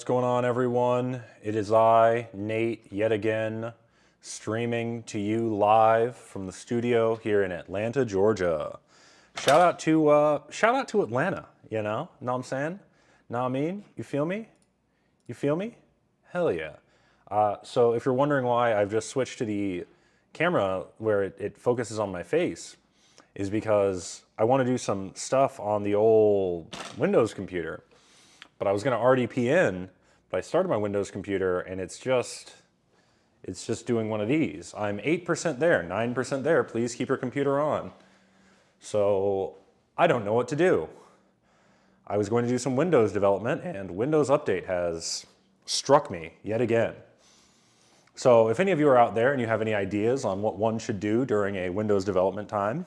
going on, everyone? It is I, Nate, yet again, streaming to you live from the studio here in Atlanta, Georgia. Shout out to Atlanta. Know what I'm saying? Know what I mean? You feel me? You feel me? Hell yeah. So if you're wondering why I've just switched to the camera where it focuses on my face, is because I want to do some stuff on the old Windows computer. But I was going to RDP in, but I started my Windows computer and it's just doing one of these. I'm 8% there, 9% there. Please keep your computer on. So I don't know what to do. I was going to do some Windows development and Windows Update has struck me yet again. So if any of you are out there and you have any ideas on what one should do during a Windows development time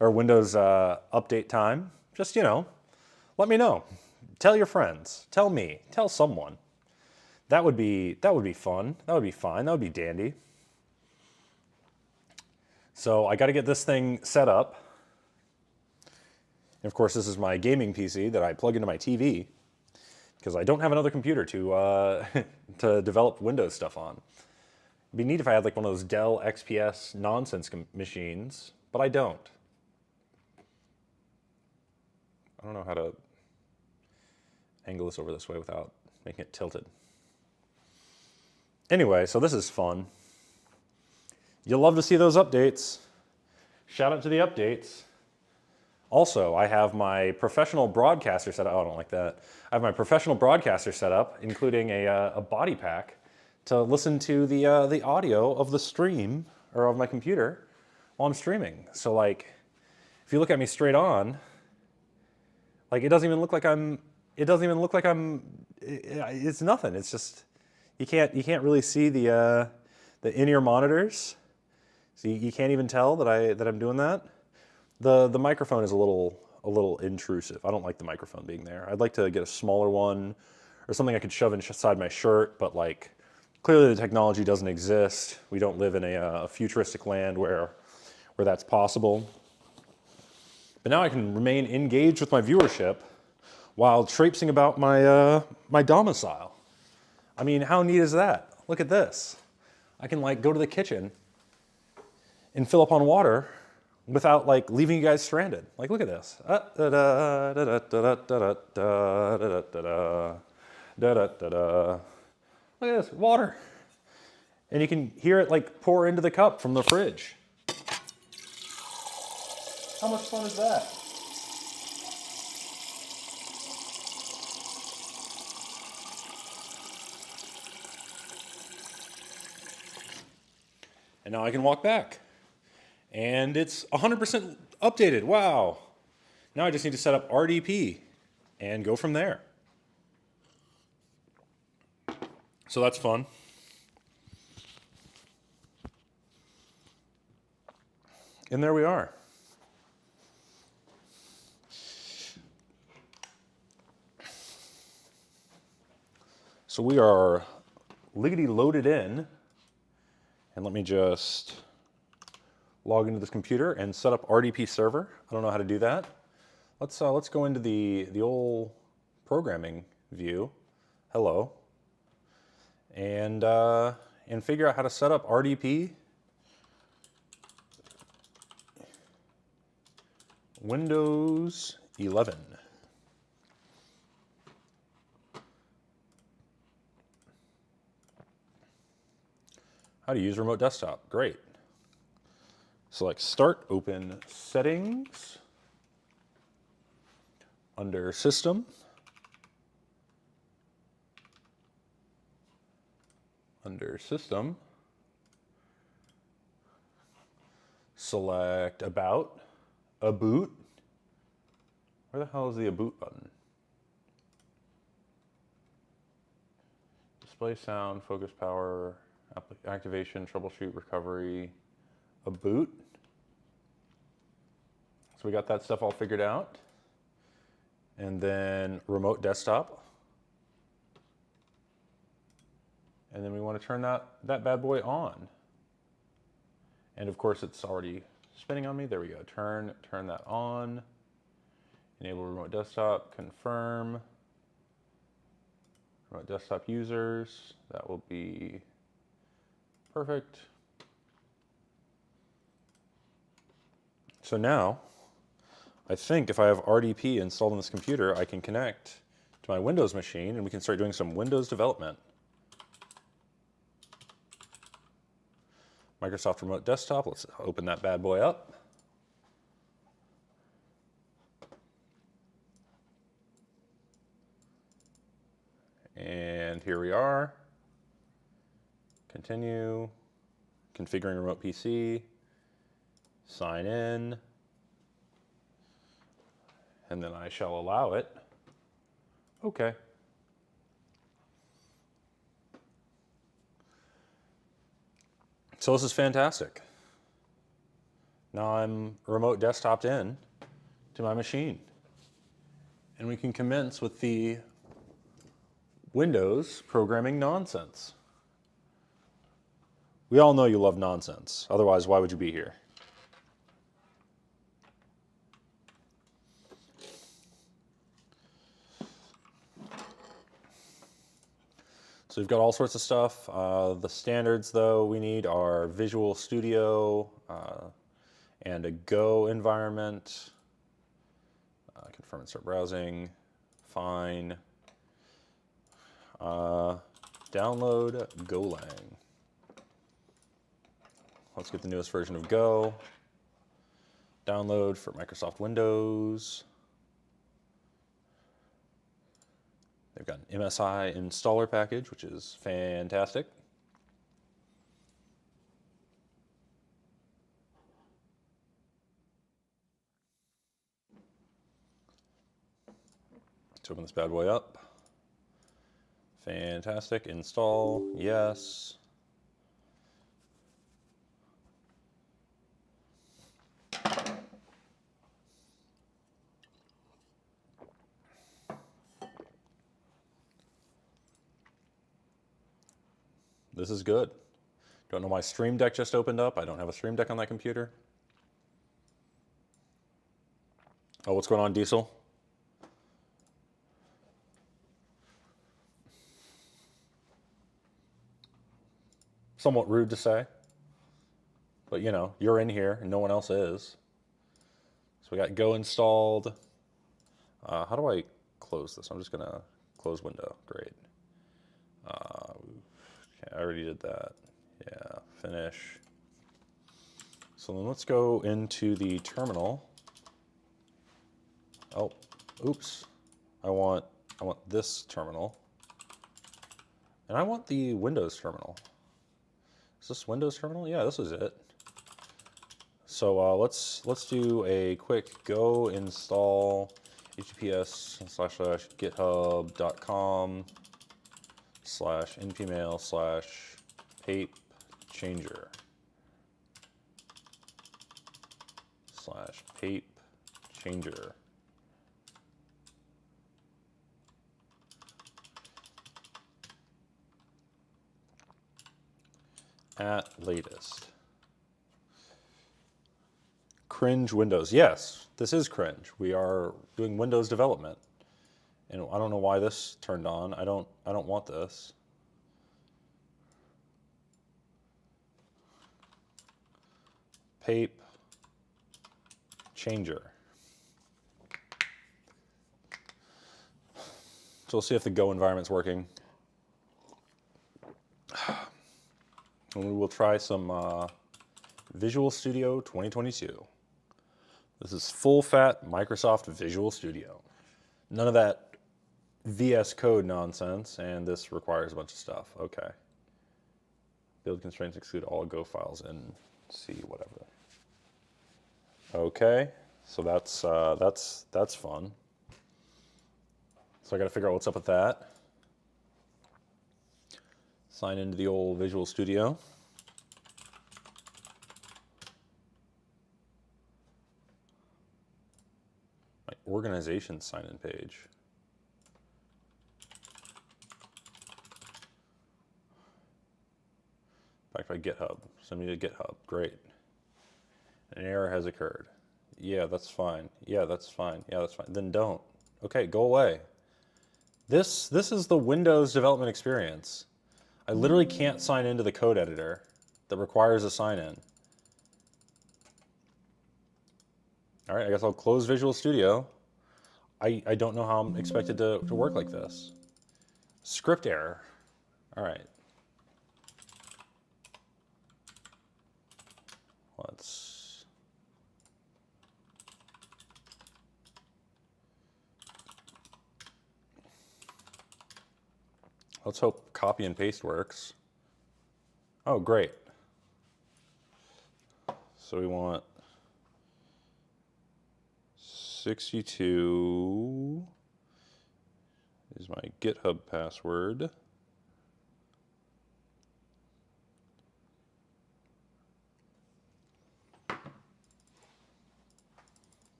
or Windows update time, just, let me know. Tell your friends, tell me, tell someone. That would be fun. That would be fine. That would be dandy. So I got to get this thing set up. And of course, this is my gaming PC that I plug into my TV because I don't have another computer to to develop Windows stuff on. It'd be neat if I had like one of those Dell XPS nonsense machines, but I don't. I don't know how to angle this over this way without making it tilted. Anyway, so this is fun. You'll love to see those updates. Shout out to the updates. Also, I have my professional broadcaster set up. Oh, I don't like that. I have my professional broadcaster set up, including a body pack to listen to the audio of the stream or of my computer while I'm streaming. So like, if you look at me straight on, like it doesn't even look like I'm. It's nothing. It's just you can't really see the in-ear monitors. So you can't even tell that I'm doing that. The microphone is a little intrusive. I don't like the microphone being there. I'd like to get a smaller one or something I could shove inside my shirt, but like clearly the technology doesn't exist. We don't live in a futuristic land where that's possible. But now I can remain engaged with my viewership while traipsing about my domicile. I mean, how neat is that? Look at this. I can like go to the kitchen and fill up on water without like leaving you guys stranded. Like, look at this. Look at this, water. And you can hear it like pour into the cup from the fridge. How much fun is that? And now I can walk back. And it's 100% updated. Wow. Now I just need to set up RDP and go from there. So that's fun. And there we are. So we are liggity loaded in. And let me just log into this computer and set up RDP server. I don't know how to do that. Let's go into the old programming view. Hello. And figure out how to set up RDP. Windows 11. How to use remote desktop. Great. Select Start, open Settings, under System, select About, Boot. Where the hell is the Boot button? Display sound, focus power, activation, troubleshoot, recovery, boot. So we got that stuff all figured out. And then remote desktop. And then we want to turn that bad boy on. And of course it's already spinning on me. There we go. Turn that on. Enable remote desktop, confirm. Remote desktop users, that will be perfect. So now, I think if I have RDP installed on this computer, I can connect to my Windows machine and we can start doing some Windows development. Microsoft Remote Desktop, let's open that bad boy up. And here we are. Continue. Configuring remote PC. Sign in. And then I shall allow it. Okay. So this is fantastic. Now I'm remote desktoped in to my machine. And we can commence with the Windows programming nonsense. We all know you love nonsense. Otherwise, why would you be here? So we've got all sorts of stuff. The standards, though, we need are Visual Studio and a Go environment. Confirm and start browsing. Fine. Download Golang. Let's get the newest version of Go. Download for Microsoft Windows. They've got an MSI installer package, which is fantastic. Let's open this bad boy up. Fantastic. Install. Yes. This is good. Don't know why Stream Deck just opened up. I don't have a Stream Deck on that computer. Oh, what's going on, Diesel? Somewhat rude to say. But you know, you're in here and no one else is. So we got Go installed. How do I close this? I'm just gonna close window. Great. Okay, I already did that. Yeah, finish. So then let's go into the terminal. Oh, oops. I want this terminal. And I want the Windows terminal. Is this Windows terminal? Yeah, this is it. So let's do a quick Go install https://github.com/npmail/papechanger. At latest. Cringe Windows. Yes, this is cringe. We are doing Windows development. And I don't know why this turned on. I don't want this. Papechanger. So we'll see if the Go environment's working. And we will try some Visual Studio 2022. This is full-fat Microsoft Visual Studio. None of that VS Code nonsense, and this requires a bunch of stuff. Okay. Build constraints exclude all Go files in C, whatever. Okay, so that's fun. So I got to figure out what's up with that. Sign into the old Visual Studio. My organization sign-in page. Backed by GitHub. Send me to GitHub. Great. An error has occurred. Yeah, that's fine. Yeah, that's fine. Yeah, that's fine. Then don't. Okay, go away. This is the Windows development experience. I literally can't sign into the code editor that requires a sign-in. All right, I guess I'll close Visual Studio. I don't know how I'm expected to work like this. Script error. All right. Let's hope copy and paste works. Oh, great. So we want 62 is my GitHub password.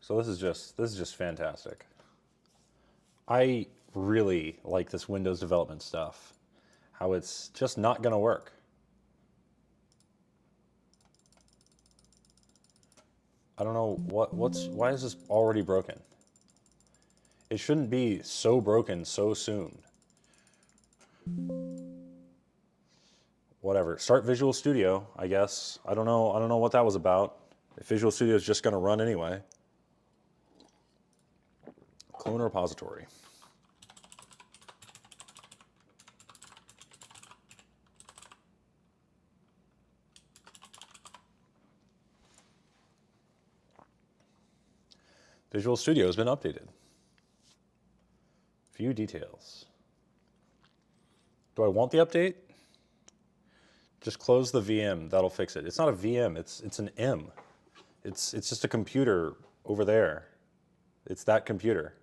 So this is just fantastic. I really like this Windows development stuff. How it's just not gonna work. I don't know why is this already broken? It shouldn't be so broken so soon. Whatever. Start Visual Studio, I guess. I don't know what that was about. If Visual Studio is just gonna run anyway. Clone repository. Visual Studio has been updated. View details. Do I want the update? Just close the VM, that'll fix it. It's not a VM, it's an M. It's just a computer over there. It's that computer.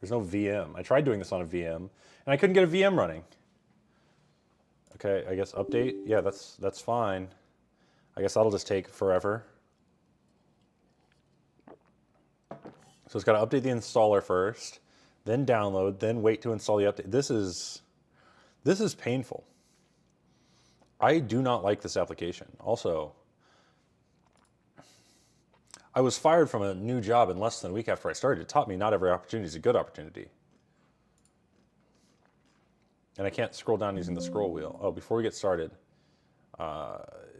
There's no VM. I tried doing this on a VM, and I couldn't get a VM running. Okay, I guess update. Yeah, that's fine. I guess that'll just take forever. So it's got to update the installer first, then download, then wait to install the update. This is painful. I do not like this application. Also, I was fired from a new job in less than a week after I started. It taught me not every opportunity is a good opportunity. And I can't scroll down using the scroll wheel. Oh, before we get started,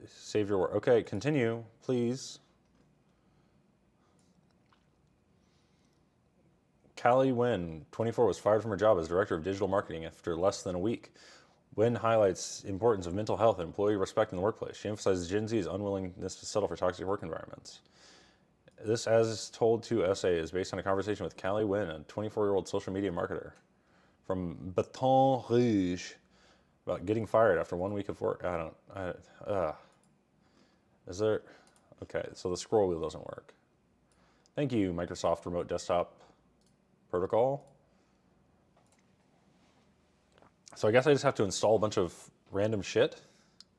save your work. Okay, continue, please. Callie Wynn, 24, was fired from her job as Director of Digital Marketing after less than a week. Wynn highlights importance of mental health and employee respect in the workplace. She emphasizes Gen Z's unwillingness to settle for toxic work environments. This, as told to essay, is based on a conversation with Callie Wynn, a 24-year-old social media marketer from Baton Rouge, about getting fired after 1 week of work. Is there? Okay, so the scroll wheel doesn't work. Thank you, Microsoft Remote Desktop Protocol. So I guess I just have to install a bunch of random shit.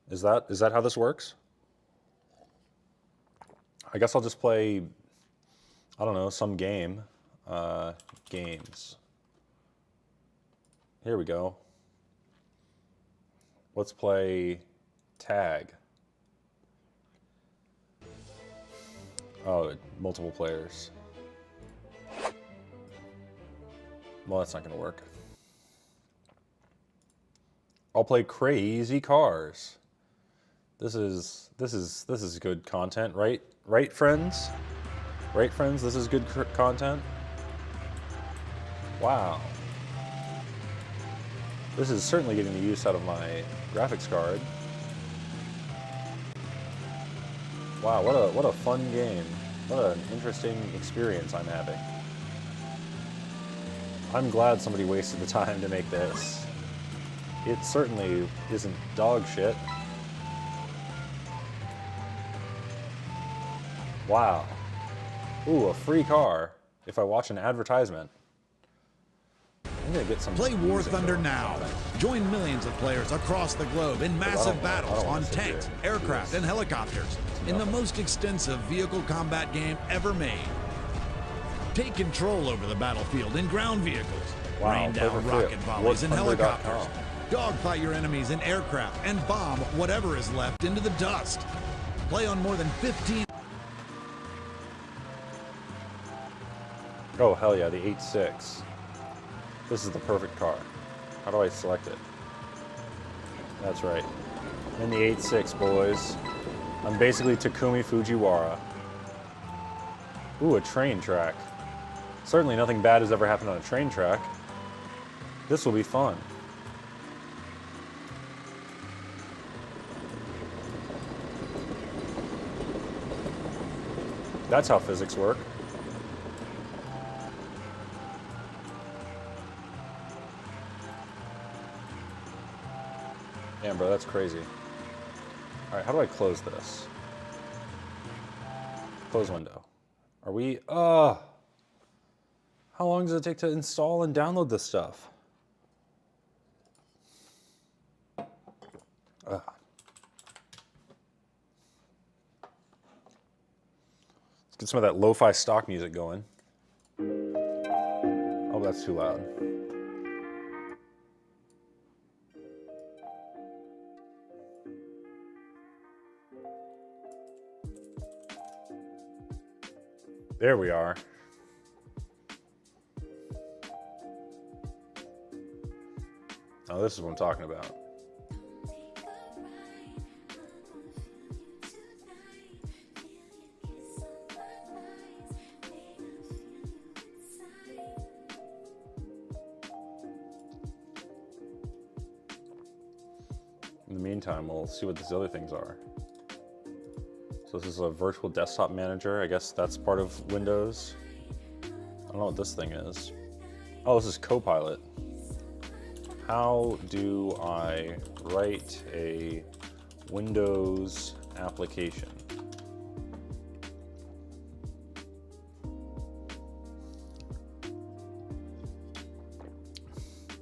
Is that how this works? I guess I'll just play, I don't know, some game. Games. Here we go. Let's play tag. Oh, multiple players. Well, that's not gonna work. I'll play crazy cars. This is good content, right? Right, friends? Right, friends? This is good content. Wow. This is certainly getting the use out of my graphics card. Wow, what a fun game. What an interesting experience I'm having. I'm glad somebody wasted the time to make this. It certainly isn't dog shit. Wow. Ooh, a free car. If I watch an advertisement. I'm gonna get some. Play War Thunder now. Join millions of players across the globe in massive battles on tanks, aircraft, and helicopters in the most extensive vehicle combat game ever made. Take control over the battlefield in ground vehicles. Wow, rain down rocket volleys in helicopters. WarThunder.com. Dogfight your enemies in aircraft and bomb whatever is left into the dust. Play on more than 15. Oh, hell yeah, the 8.6. This is the perfect car. How do I select it? That's right. I'm in the 8.6, boys. I'm basically Takumi Fujiwara. Ooh, a train track. Certainly nothing bad has ever happened on a train track. This will be fun. That's how physics work. Damn, bro, that's crazy. All right, how do I close this? Close window. Are we, how long does it take to install and download this stuff? Let's get some of that lo-fi stock music going. Oh, that's too loud. There we are. Oh, this is what I'm talking about. In the meantime, we'll see what these other things are. So this is a virtual desktop manager. I guess that's part of Windows. I don't know what this thing is. Oh, this is Copilot. How do I write a Windows application?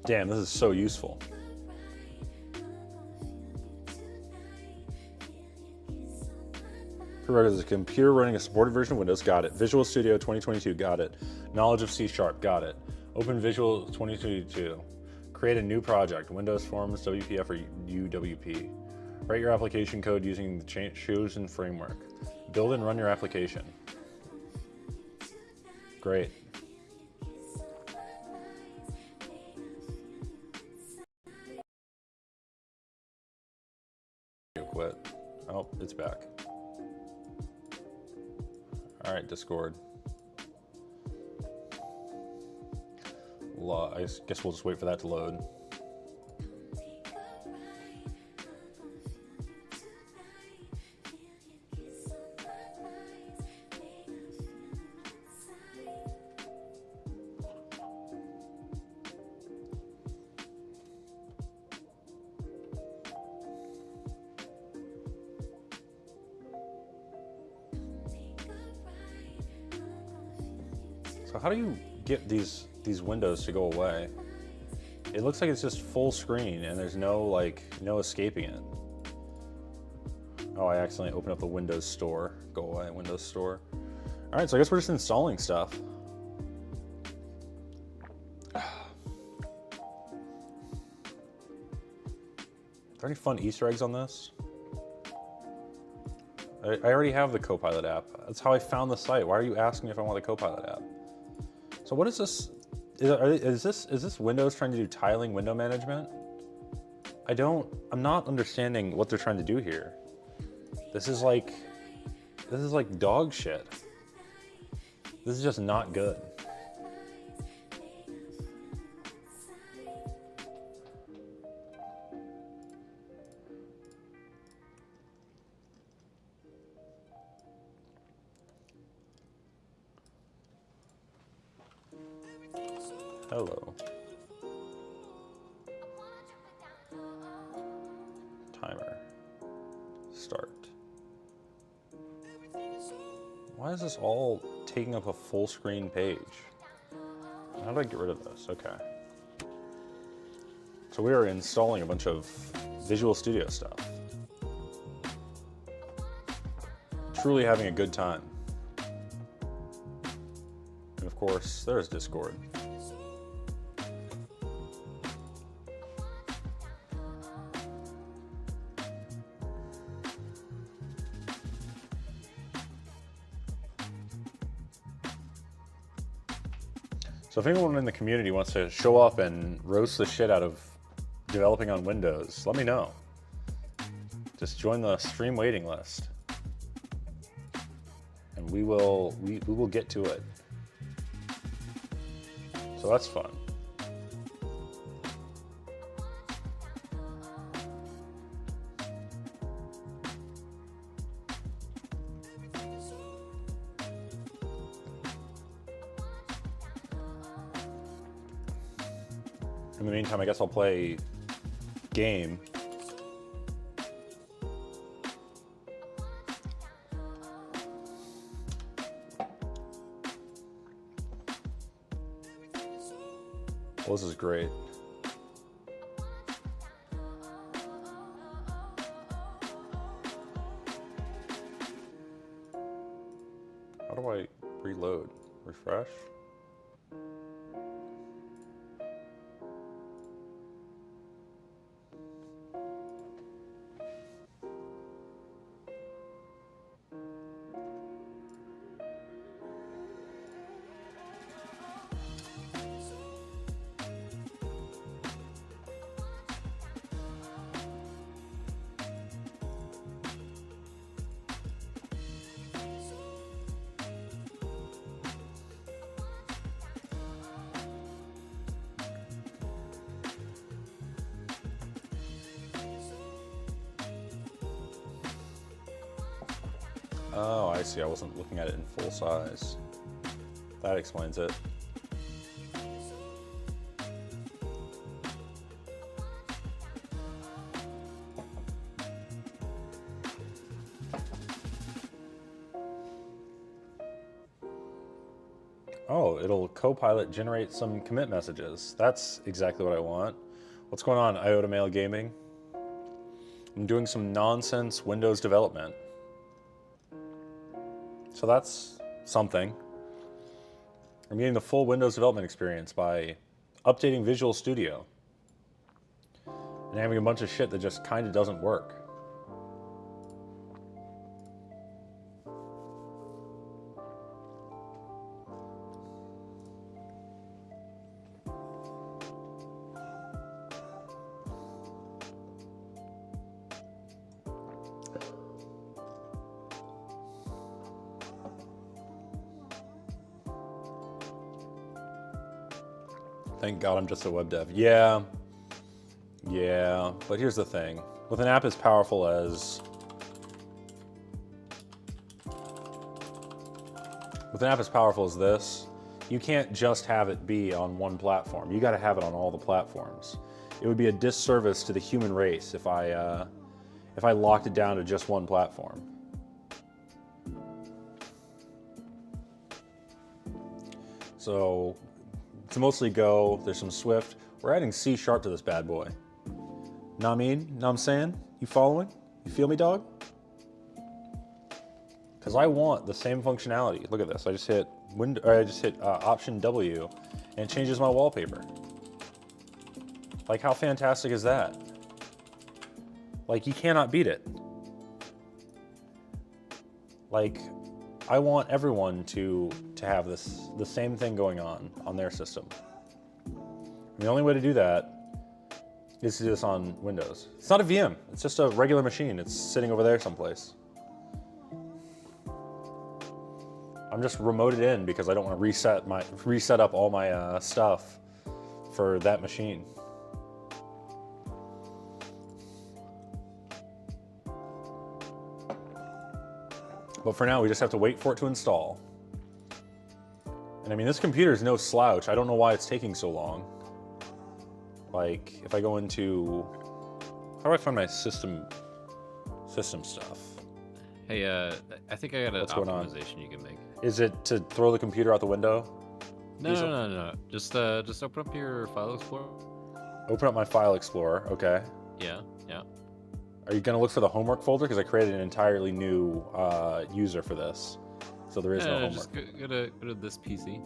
Damn, this is so useful. Prerequisite is a computer running a supported version of Windows, got it. Visual Studio 2022, got it. Knowledge of C#, got it. Open Visual 2022. Create a new project, Windows Forms, WPF or UWP. Write your application code using the chosen framework. Build and run your application. Great. Quit. Oh, it's back. All right, Discord. I guess we'll just wait for that to load. So how do you get these windows to go away? It looks like it's just full screen and there's no escaping it. Oh, I accidentally opened up the Windows Store. Go away, Windows Store. All right, so I guess we're just installing stuff. Are there any fun Easter eggs on this? I already have the Copilot app. That's how I found the site. Why are you asking me if I want the Copilot app? So what is this? Is this Windows trying to do tiling window management? I'm not understanding what they're trying to do here. This is like dog shit. This is just not good. Hello. Timer. Start. Why is this all taking up a full screen page? How do I get rid of this? Okay. So we are installing a bunch of Visual Studio stuff. Truly having a good time. And of course, there's Discord. So if anyone in the community wants to show up and roast the shit out of developing on Windows, let me know. Just join the stream waiting list, and we will get to it. So that's fun. In the meantime, I guess I'll play game. Well, this is great. How do I reload? Refresh? Oh, I see. I wasn't looking at it in full size. That explains it. Oh, it'll Copilot generate some commit messages. That's exactly what I want. What's going on, IOTA Mail Gaming? I'm doing some nonsense Windows development. So that's something. I'm getting the full Windows development experience by updating Visual Studio and having a bunch of shit that just kind of doesn't work. Thank God I'm just a web dev. Yeah, but here's the thing. With an app as powerful as... this, you can't just have it be on one platform. You gotta have it on all the platforms. It would be a disservice to the human race if I locked it down to just one platform. So, it's mostly Go, there's some Swift. We're adding C# to this bad boy. Know what I mean? Know what I'm saying? You following? You feel me, dog? Because I want the same functionality. Look at this. I just hit Option W, and it changes my wallpaper. Like, how fantastic is that? Like, you cannot beat it. Like, I want everyone to have the same thing going on their system. And the only way to do that is to do this on Windows. It's not a VM. It's just a regular machine. It's sitting over there someplace. I'm just remoted in because I don't want to reset up all my stuff for that machine. But for now, we just have to wait for it to install. And I mean, this computer is no slouch. I don't know why it's taking so long. Like, if I go into, how do I find my system stuff? Hey, I think I got an optimization you can make. Is it to throw the computer out the window? No. Just open up your file explorer. Open up my file explorer. Okay. Yeah. Are you gonna look for the homework folder? Because I created an entirely new user for this, so there is no homework. Just go to this PC.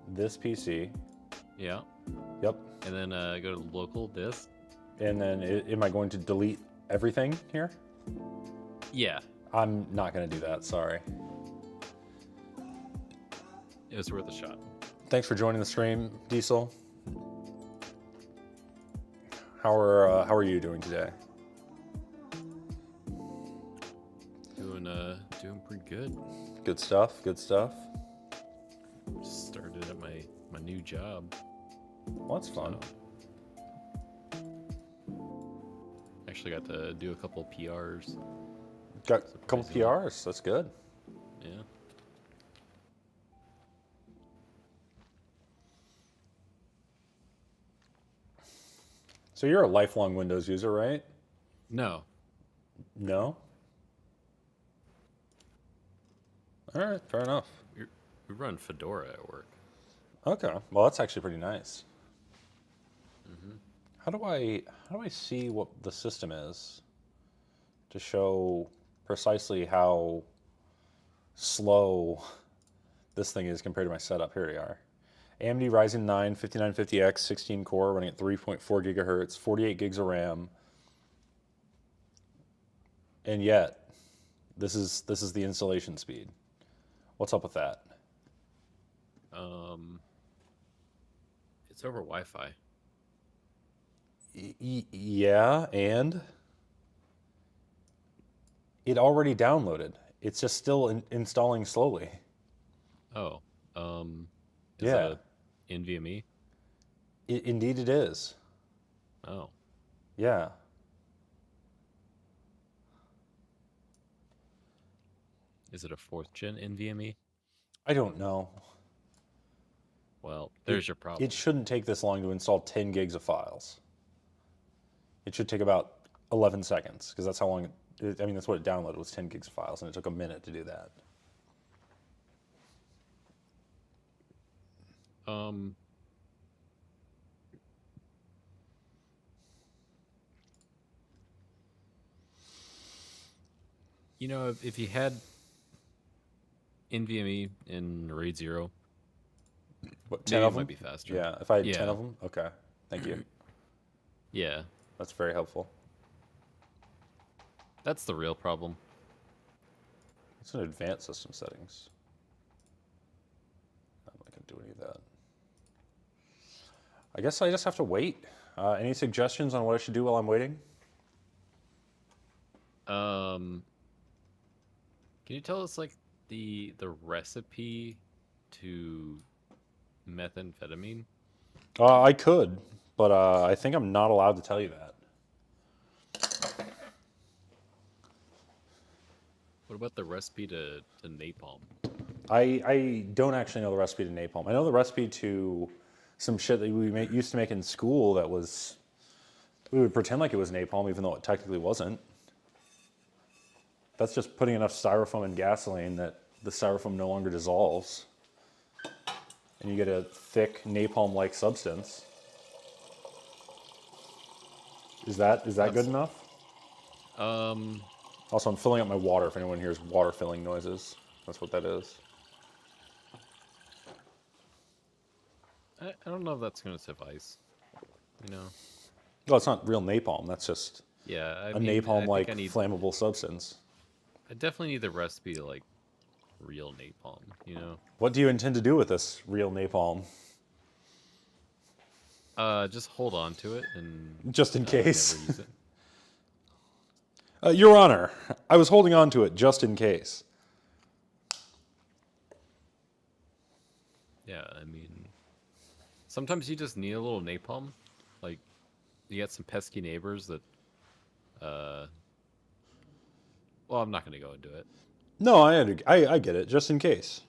This PC. Yeah. Yep. And then go to local disk. And then am I going to delete everything here? Yeah. I'm not gonna do that. Sorry. It was worth a shot. Thanks for joining the stream, Diesel. How are you doing today? Doing pretty good. Good stuff. Good stuff. Just started at my new job. Well, that's fun. Actually got to do a couple PRs. Got a couple PRs. That's good. Yeah. So you're a lifelong Windows user, right? No. No? All right, fair enough. We run Fedora at work. Okay, well that's actually pretty nice. How do I see what the system is to show precisely how slow this thing is compared to my setup? Here we are. AMD Ryzen 9 5950X 16 core running at 3.4 gigahertz, 48 gigs of RAM. And yet, this is the installation speed. What's up with that? It's over Wi-Fi. Yeah, and it already downloaded. It's just still installing slowly. Oh. Is Yeah. that NVMe? Indeed it is. Oh. Yeah. Is it a 4th gen NVMe? I don't know. Well, there's your problem. It shouldn't take this long to install 10 gigs of files. It should take about 11 seconds, because that's how long that's what it downloaded, was 10 gigs of files, and it took a minute to do that. You know, if you had NVMe in RAID 0, What, 10 maybe of it them? might be faster. Yeah, if I had 10 Yeah. of them? Okay, thank you. Yeah, That's very helpful. that's the real problem. It's in advanced system settings. I'm not going to do any of that. I guess I just have to wait. Any suggestions on what I should do while I'm waiting? Can you tell us like the recipe to methamphetamine? I could, but I think I'm not allowed to tell you that. What about the recipe to napalm? I don't actually know the recipe to napalm. I know the recipe to some shit that we used to make in school that was, we would pretend like it was napalm even though it technically wasn't. That's just putting enough styrofoam in gasoline that the styrofoam no longer dissolves. And you get a thick napalm-like substance. Is that good enough? Also, I'm filling up my water if anyone hears water filling noises. That's what that is. I don't know if that's going to suffice. You know? Well, it's not real napalm. That's just Yeah, a napalm-like flammable substance. I definitely need the recipe to like real napalm, you know? What do you intend to do with this real napalm? Just hold on to it and Just in case. never use it. Your Honor, I was holding on to it just in case. Yeah, I mean, sometimes you just need a little napalm. Like, you got some pesky neighbors that, well, I'm not going to go into it. No, I get it, just in case.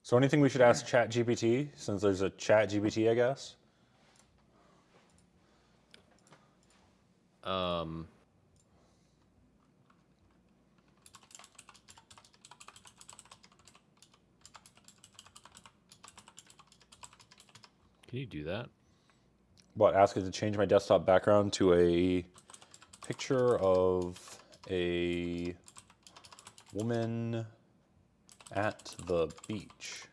So anything we should ask ChatGPT, since there's a ChatGPT, I guess? Can you do that? What, ask it to change my desktop background to a picture of a woman at the beach.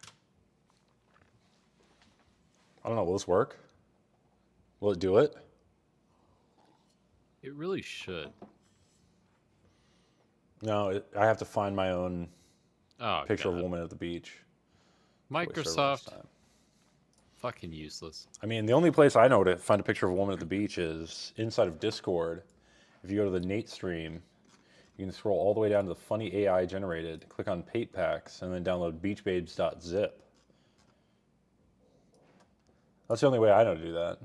I don't know, will this work? Will it do it? It really should. No, I have to find my own Oh, picture of a God. woman at the beach. Waste everyone's Microsoft. time. Fucking useless. I mean, the only place I know to find a picture of a woman at the beach is inside of Discord. If you go to the Nate stream, you can scroll all the way down to the funny AI generated, click on Papechanger, and then download beachbabes.zip. That's the only way I know to do that.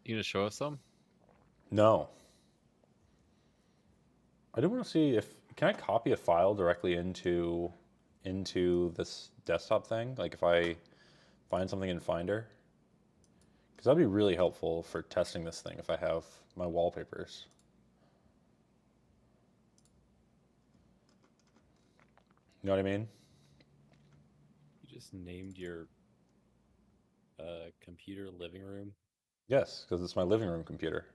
You gonna show us some? No. I do want to see if, can I copy a file directly into this desktop thing? Like if I find something in Finder? Because that'd be really helpful for testing this thing if I have my wallpapers. You know what I mean? You just named your computer living room. Yes, because it's my living room computer.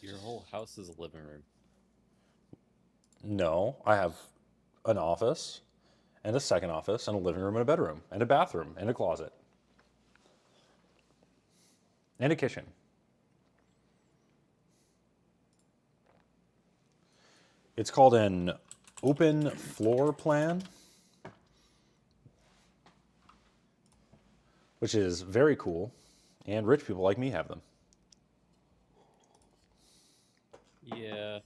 Your whole house is a living room. No, I have an office and a second office and a living room and a bedroom and a bathroom and a closet and a kitchen. It's called an open floor plan, which is very cool, and rich people like me have them. Yeah.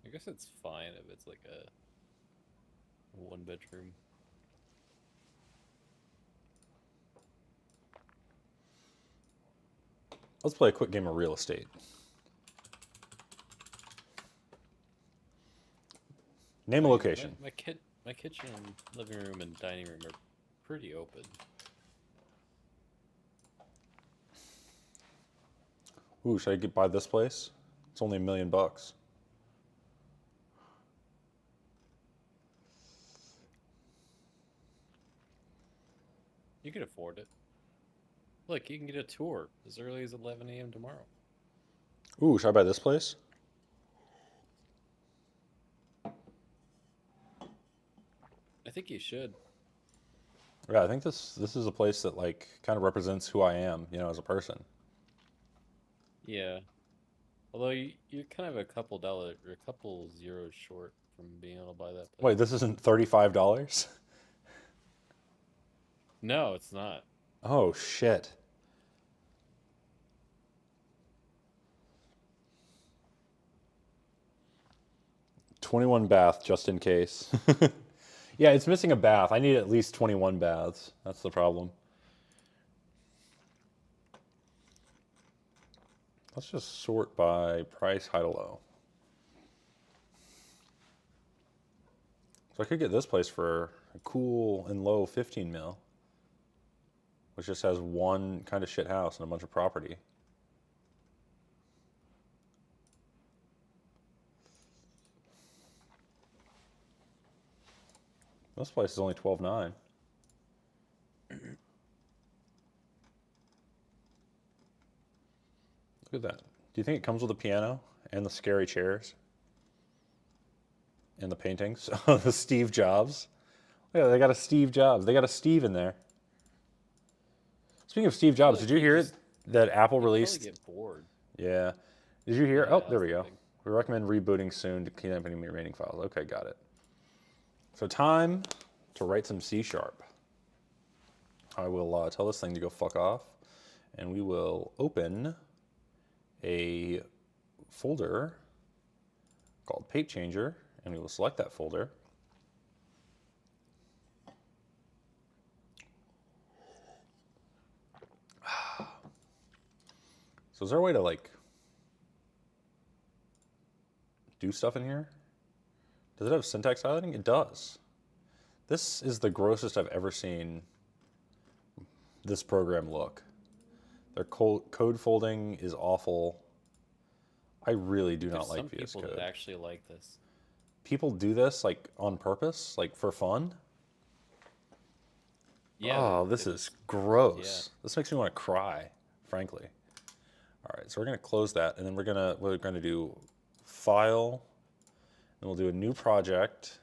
I guess it's fine if it's like a one bedroom. Let's play a quick game of real estate. Name a location. My kitchen, living room, and dining room are pretty open. Ooh, should I buy this place? It's only $1 million. You can afford it. Look, you can get a tour as early as 11 a.m. tomorrow. Ooh, should I buy this place? I think you should. Yeah, I think this is a place that like kind of represents who I am, you know, as a person. Yeah. Although you're kind of a couple zeros short from being able to buy that place. Wait, this isn't $35? No, it's not. Oh shit. $21 bath just in case. Yeah, it's missing a bath. I need at least 21 baths. That's the problem. Let's just sort by price, high to low. So I could get this place for a cool and low 15 mil, which just has one kind of shit house and a bunch of property. This place is only 12.9. Look at that. Do you think it comes with a piano and the scary chairs? And the paintings? The Steve Jobs? Yeah, they got a Steve Jobs. They got a Steve in there. Speaking of Steve Jobs, did you hear it that Apple released? Probably get bored. Yeah. Did you hear? Yeah, Oh, there we that's go. the thing. We recommend rebooting soon to clean up any remaining files. Okay, got it. So time to write some C#. I will tell this thing to go fuck off, and we will open a folder called Papechanger, and we will select that folder. So is there a way to like do stuff in here? Does it have syntax highlighting? It does. This is the grossest I've ever seen this program look. Their code folding is awful. I really do not like VS There's some people Code. that actually like this. People do this like on purpose, like for fun. Yeah. Oh, this is gross. Yeah. This makes me want to cry, frankly. All right, so we're gonna close that, and then we're gonna do File, Then we'll do a new project.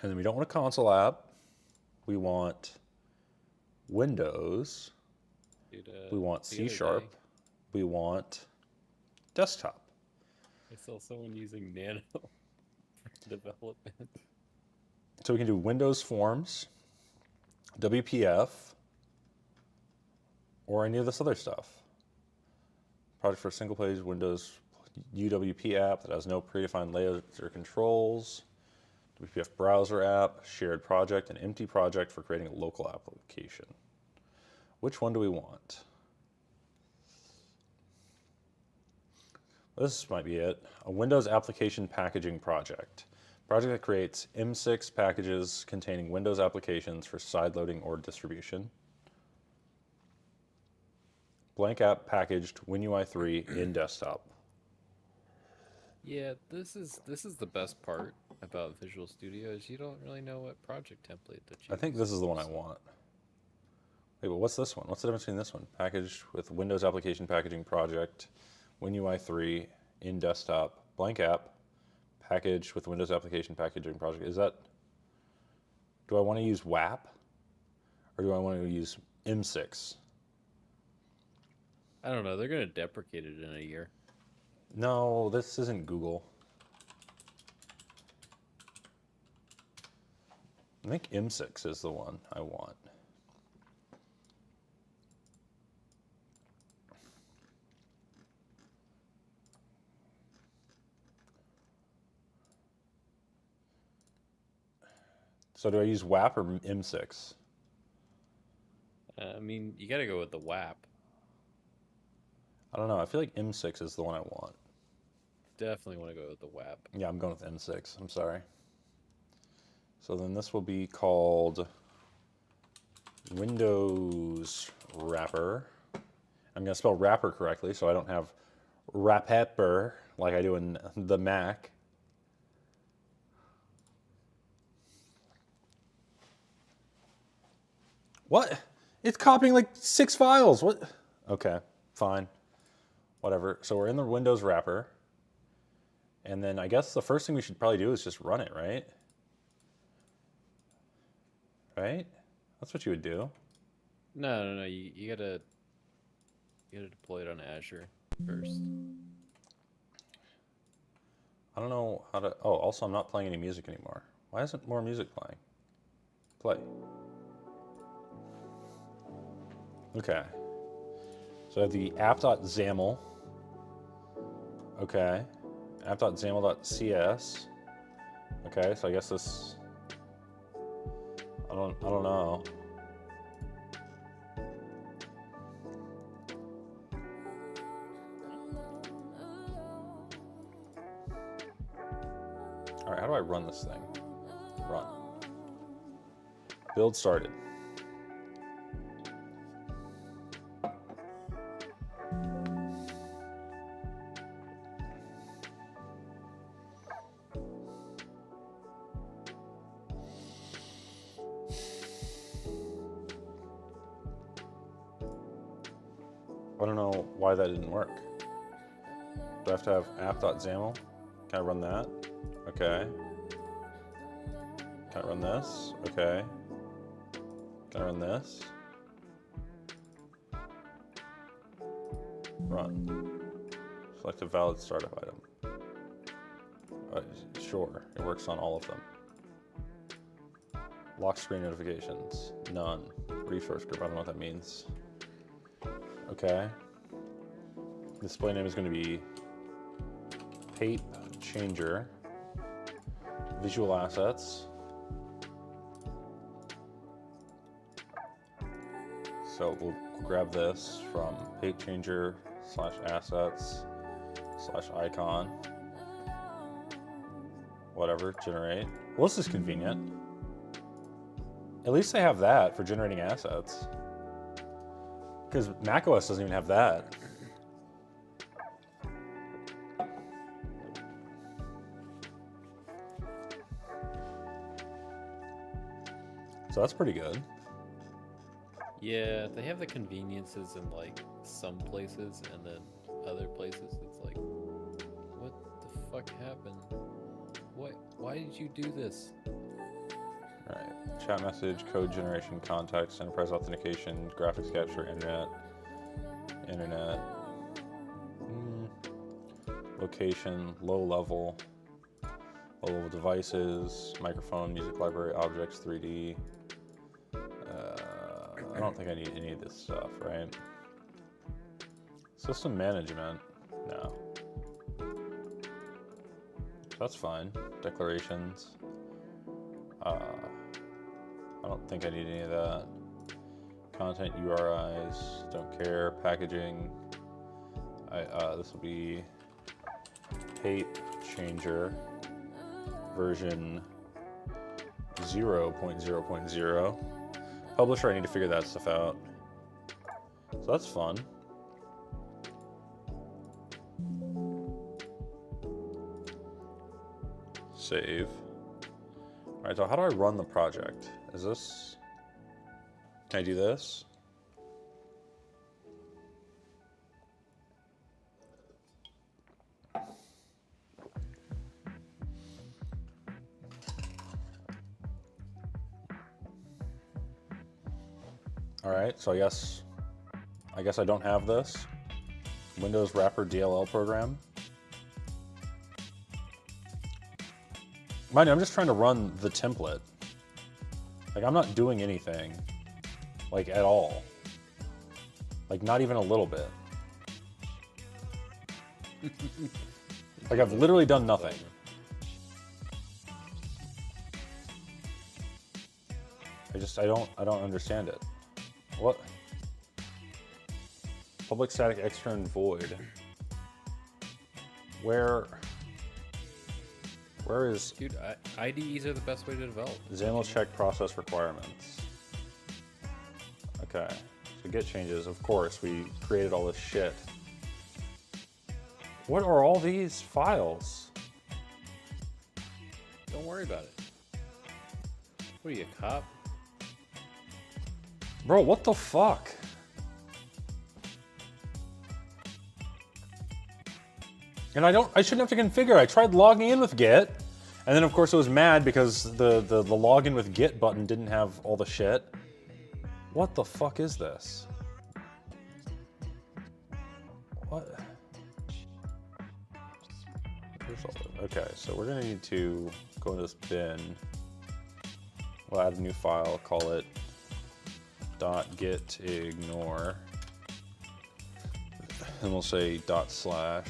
And then we don't want a console app. We want Windows. Dude, We want the C other Sharp. day, We want desktop. I saw someone using Nano for development. So we can do Windows Forms, WPF, or any of this other stuff. Project for a single page Windows UWP app that has no predefined layouts or controls. WPF browser app, shared project, and empty project for creating a local application. Which one do we want? This might be it. A Windows application packaging project. Project that creates M6 packages containing Windows applications for sideloading or distribution. Blank app packaged WinUI 3 in desktop. Yeah, this is the best part about Visual Studio is you don't really know what project template to choose. I think this is the one I want. Wait, but what's this one? What's the difference between this one? Packaged with Windows application packaging project, WinUI 3 in desktop, blank app, packaged with Windows application packaging project. Is that, do I want to use WAP or do I want to use M6? I don't know. They're gonna deprecate it in a year. No, this isn't Google. I think M6 is the one I want. So do I use WAP or M6? I mean, you gotta go with the WAP. I don't know. I feel like M6 is the one I want. Definitely want to go with the WAP. Yeah, I'm going with M6. I'm sorry. So then this will be called Windows Wrapper. I'm going to spell wrapper correctly so I don't have wrapper like I do in the Mac. What? It's copying like 6 files. What? Okay, fine. Whatever. So we're in the Windows wrapper. And then I guess the first thing we should probably do is just run it, right? Right? That's what you would do. No. You gotta deploy it on Azure first. I don't know how to. Oh, also, I'm not playing any music anymore. Why isn't more music playing? Play. Okay. So I have the app.xaml. Okay. app.xaml.cs. Okay, so I guess this. I don't know. All right, how do I run this thing? Run. Build started. I don't know why that didn't work. Do I have to have app.xaml? Can I run that? Okay. Can I run this? Okay. Can I run this? Run. Select a valid startup item. Sure, it works on all of them. Lock screen notifications. None. Resource group, I don't know what that means. Okay. Display name is going to be Papechanger. Visual assets. So we'll grab this from Papechanger/assets/icon. Whatever, generate. Well, this is convenient. At least they have that for generating assets. Because macOS doesn't even have that. So that's pretty good. Yeah, they have the conveniences in like some places, and then other places, it's like, what the fuck happened? What? Why did you do this? All right. Chat message, code generation, context, enterprise authentication, graphics capture, internet, location, low level devices, microphone, music library, objects, 3D. I don't think I need any of this stuff, right? System management, no. That's fine. Declarations. I don't think I need any of that. Content URIs, don't care. Packaging. This will be Papechanger version 0.0.0. Publisher, I need to figure that stuff out. So that's fun. Save. All right, so how do I run the project? Is this, can I do this? All right, so I guess I don't have this. Windows Wrapper DLL program. Mind you, I'm just trying to run the template. Like, I'm not doing anything, like, at all. Like, not even a little bit. Like, I've literally done nothing. I don't understand it. What? Public static extern void. Where is... Dude, IDEs are the best way to develop. XAML check process requirements. Okay, so git changes, of course, we created all this shit. What are all these files? Don't worry about it. What are you, a cop? Bro, what the fuck? And I shouldn't have to configure. I tried logging in with Git, and then of course it was mad because the login with Git button didn't have all the shit. What the fuck is this? What? Okay, so we're gonna need to go into this bin. We'll add a new file, call it .gitignore, and we'll say /*.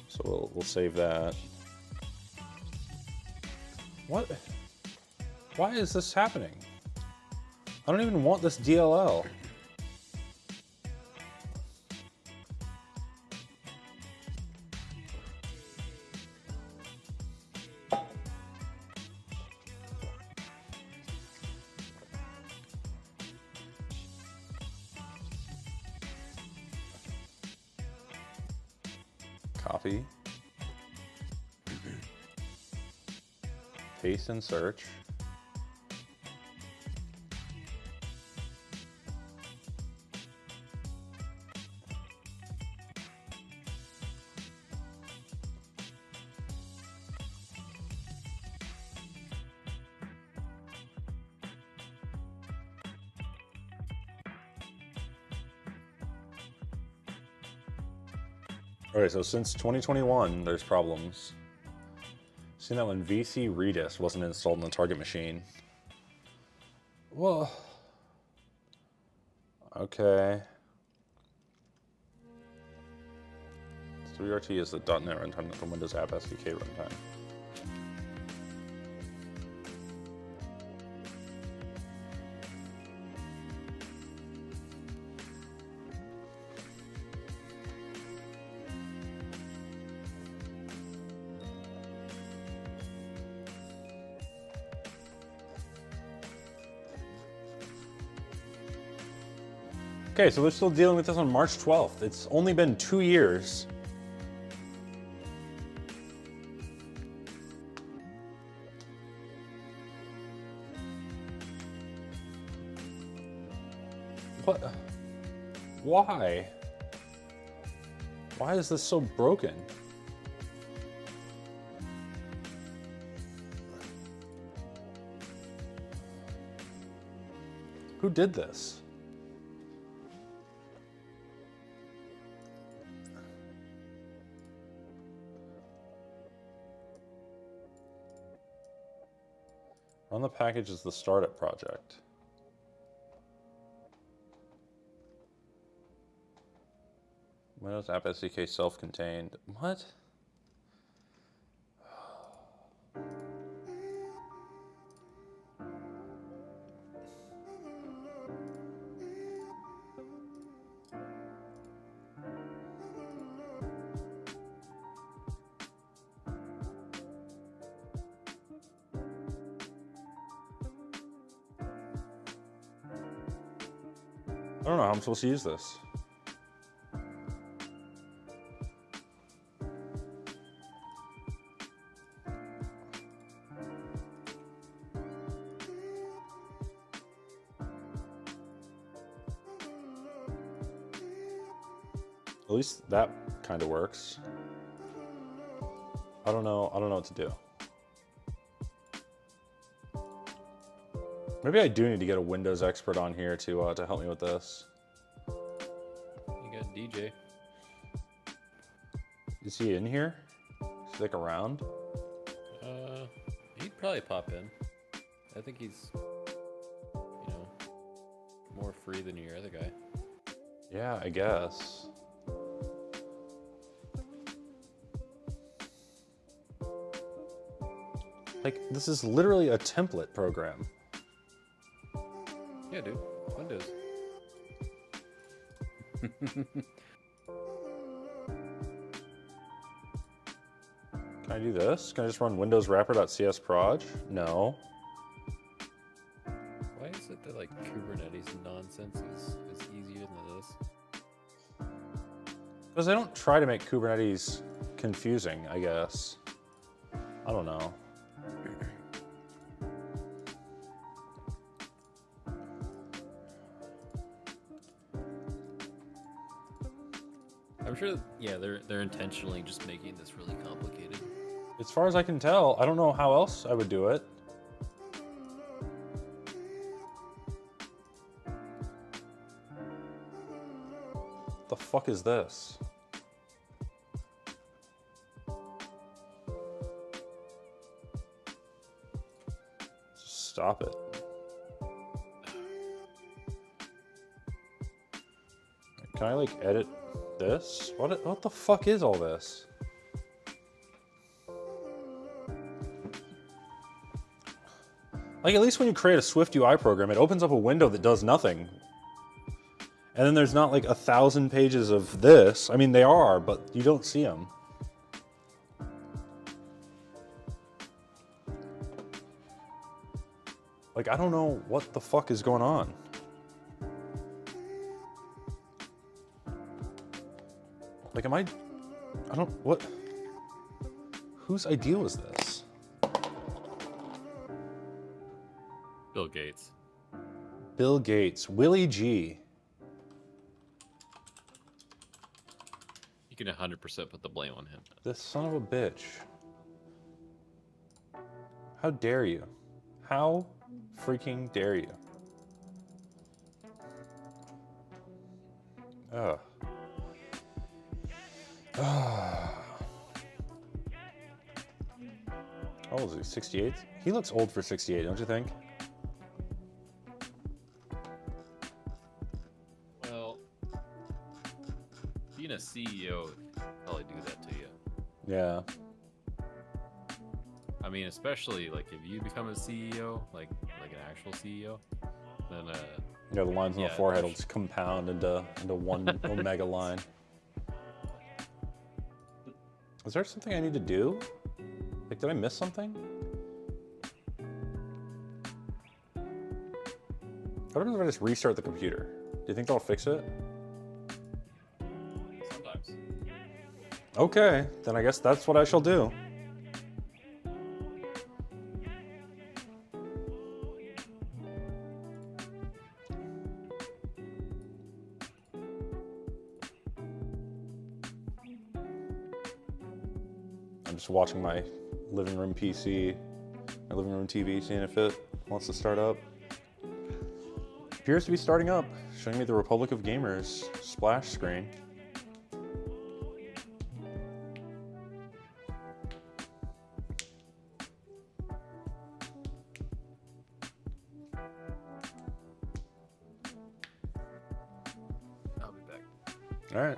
So we'll save that. What? Why is this happening? I don't even want this DLL. Copy. Paste and search. Okay, so since 2021, there's problems. Seen that when VC Redis wasn't installed on the target machine. Well, okay. 3RT is the .NET runtime, not the Windows App SDK runtime. Okay, so they're still dealing with this on March 12th. It's only been 2 years. What? Why? Why is this so broken? Who did this? On the package is the startup project. Windows App SDK self-contained. What? I don't know how I'm supposed to use this. At least that kind of works. I don't know what to do. Maybe I do need to get a Windows expert on here to help me with this. You got DJ. Is he in here? Is he like around? He'd probably pop in. I think he's, you know, more free than your other guy. Yeah, I guess. Like, this is literally a template program. Yeah, dude. Windows. Can I do this? Can I just run Windows wrapper.csproj? No. Why is it that like Kubernetes nonsense is easier than this? Because I don't try to make Kubernetes confusing, I guess. I don't know. I'm sure, yeah, they're intentionally just making this really complicated. As far as I can tell, I don't know how else I would do it. The fuck is this? Stop it. Can I like edit this? What the fuck is all this? Like, at least when you create a Swift UI program, it opens up a window that does nothing. And then there's not like 1,000 pages of this. I mean, they are, but you don't see them. Like, I don't know what the fuck is going on. Like, I don't, what? Whose idea was this? Bill Gates. Bill Gates, Willie G. You can 100% put the blame on him. This son of a bitch. How dare you? How freaking dare you? Ugh. How old is he? 68? He looks old for 68, don't you think? Well, being a CEO would probably do that to you. Yeah. I mean, especially like if you become a CEO, like an actual CEO, then Yeah, the lines on the Yeah, forehead will just compound into one omega line. Is there something I need to do? Like, did I miss something? What happens if I just restart the computer? Do you think that'll fix it? sometimes. Okay, then I guess that's what I shall do. I'm just watching my living room PC, my living room TV, seeing if it wants to start up. Appears to be starting up, showing me the Republic of Gamers splash screen. I'll be back. All right.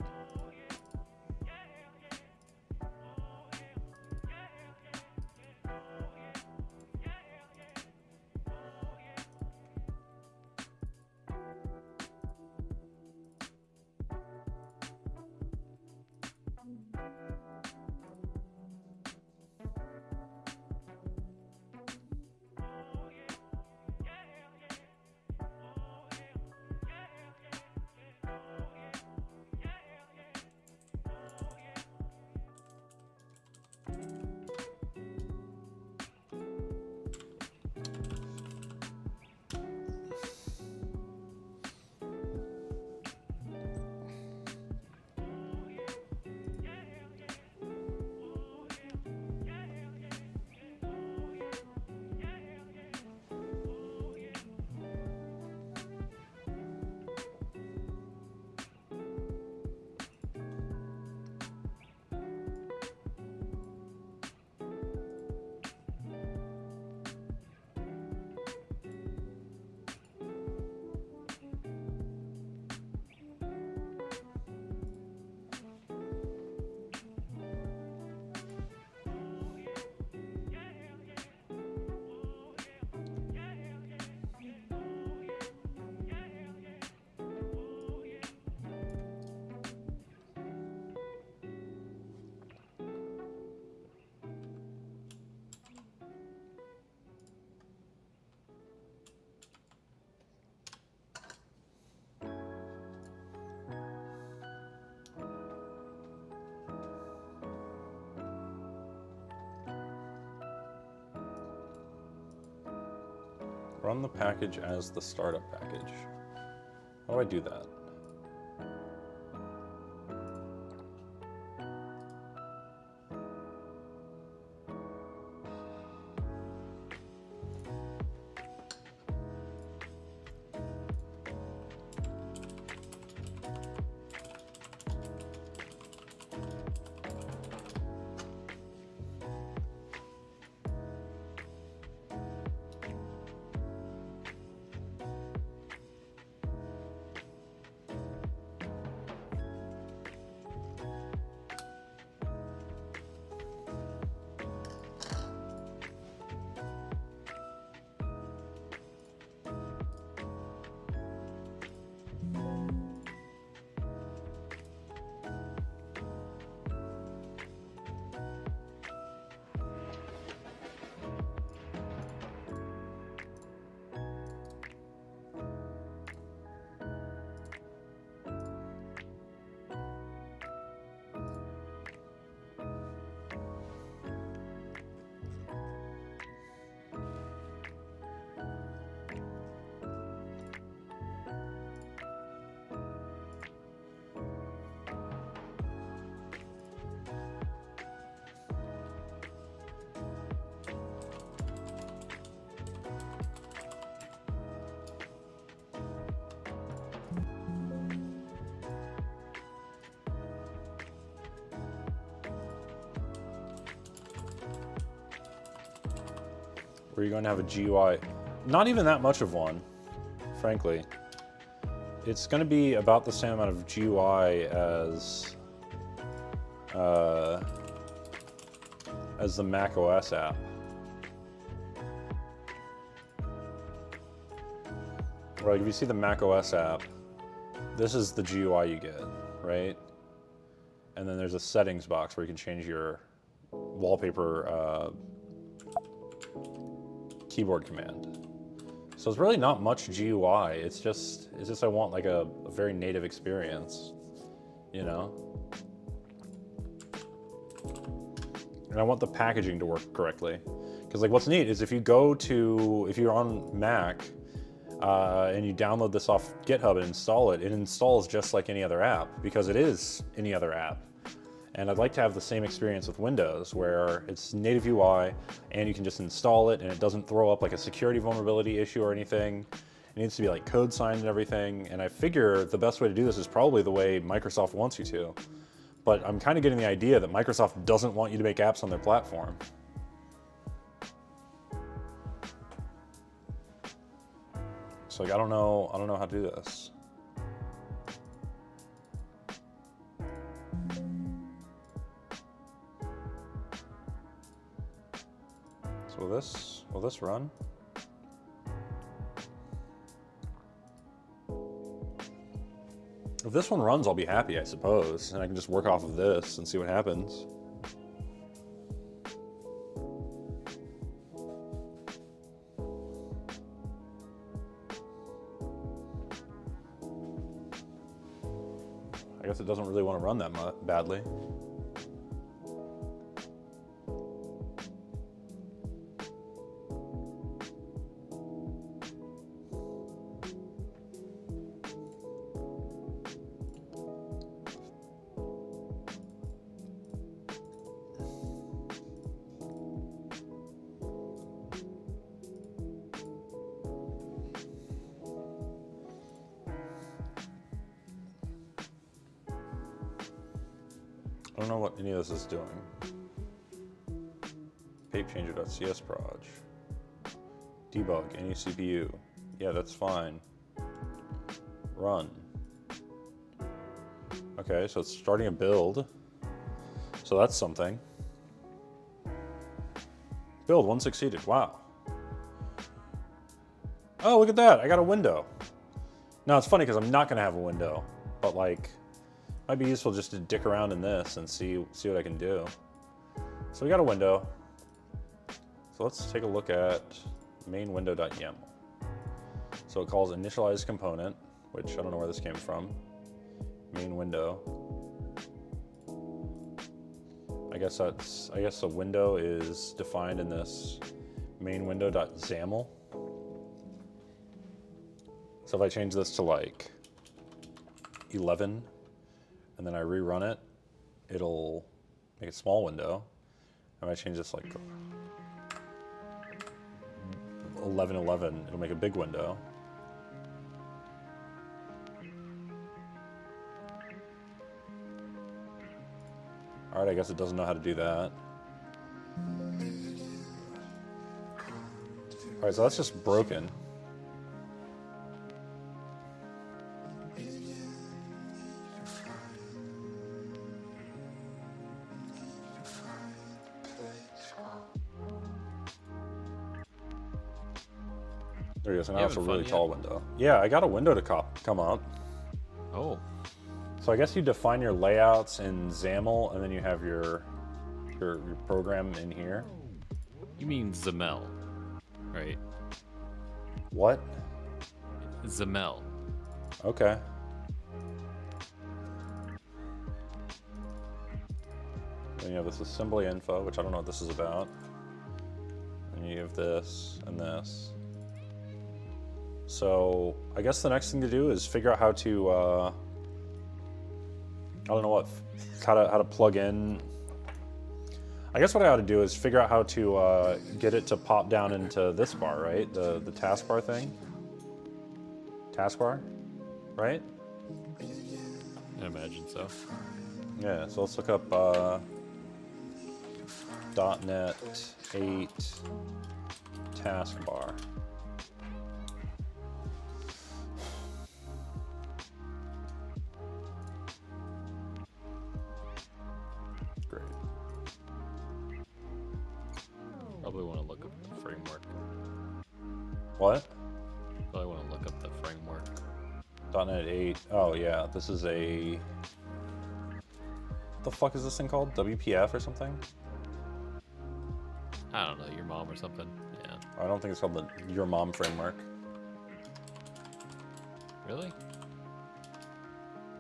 Run the package as the startup package. How do I do that? Where you're going to have a GUI. Not even that much of one, frankly. It's going to be about the same amount of GUI as the Mac OS app. Like if you see the Mac OS app, this is the GUI you get, right? And then there's a settings box where you can change your wallpaper keyboard command. So it's really not much GUI. It's just I want like a very native experience, you know? And I want the packaging to work correctly. Because like what's neat is if you're on Mac and you download this off GitHub and install it, it installs just like any other app because it is any other app. And I'd like to have the same experience with Windows, where it's native UI and you can just install it and it doesn't throw up like a security vulnerability issue or anything. It needs to be like code signed and everything. And I figure the best way to do this is probably the way Microsoft wants you to. But I'm kind of getting the idea that Microsoft doesn't want you to make apps on their platform. So like, I don't know how to do this. So will this run? If this one runs, I'll be happy, I suppose, and I can just work off of this and see what happens. I guess it doesn't really want to run that badly. I don't know what any of this is doing. Papechanger.cs proj. Debug any CPU. Yeah, that's fine. Run. Okay, so it's starting a build. So that's something. Build 1 succeeded. Wow. Oh, look at that. I got a window. Now it's funny because I'm not going to have a window, but like, might be useful just to dick around in this and see what I can do. So we got a window. So let's take a look at main window.yaml. So it calls initialize component, which I don't know where this came from. Main window. I guess the window is defined in this main window.xaml. So if I change this to like 11, and then I rerun it, it'll make a small window. And if I change this like 1111, it'll make a big window. All right, I guess it doesn't know how to do that. All right, so that's just broken. There you go, so now it's a really tall window. Yeah, I got a window to come up. Oh. So I guess you define your layouts in XAML, and then you have your program in here. You mean XAML, right? What? XAML. Okay. Then you have this assembly info, which I don't know what this is about. And you have this and this. So I guess the next thing to do is figure out how to, I don't know how to plug in. I guess what I ought to do is figure out how to get it to pop down into this bar, right? The taskbar thing. Taskbar, right? I imagine so. Yeah, so let's look up .NET 8 taskbar. Great. Probably want to look up the framework. What? Probably want to look up the framework. .NET 8. Oh yeah, this is a. What the fuck is this thing called? WPF or something? I don't know, your mom or something. Yeah. I don't think it's called the Your Mom framework. Really?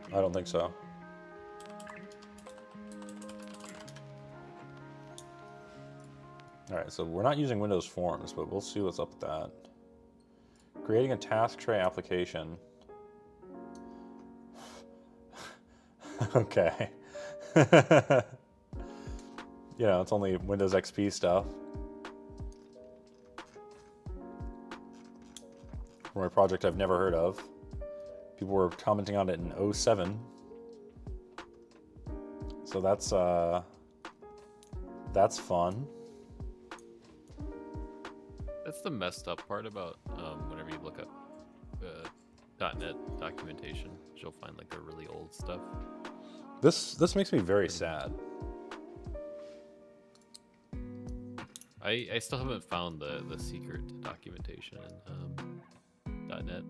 I don't think so. All right, so we're not using Windows Forms, but we'll see what's up with that. Creating a task tray application. Okay. You know, it's only Windows XP stuff. From a project I've never heard of. People were commenting on it in 07. So that's fun. That's the messed up part about whenever you look up .NET documentation, you'll find like the really old stuff. This makes me very sad. I still haven't found the secret documentation in .NET.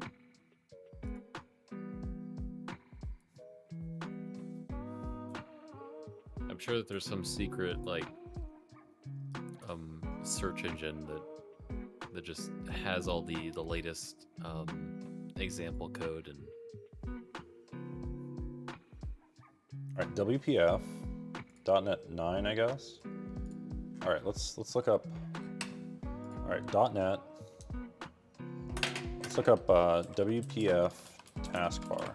I'm sure that there's some secret like search engine that just has all the latest example code and. All right, WPF .NET 9, I guess. All right, let's look up. All right, .NET. Let's look up WPF taskbar.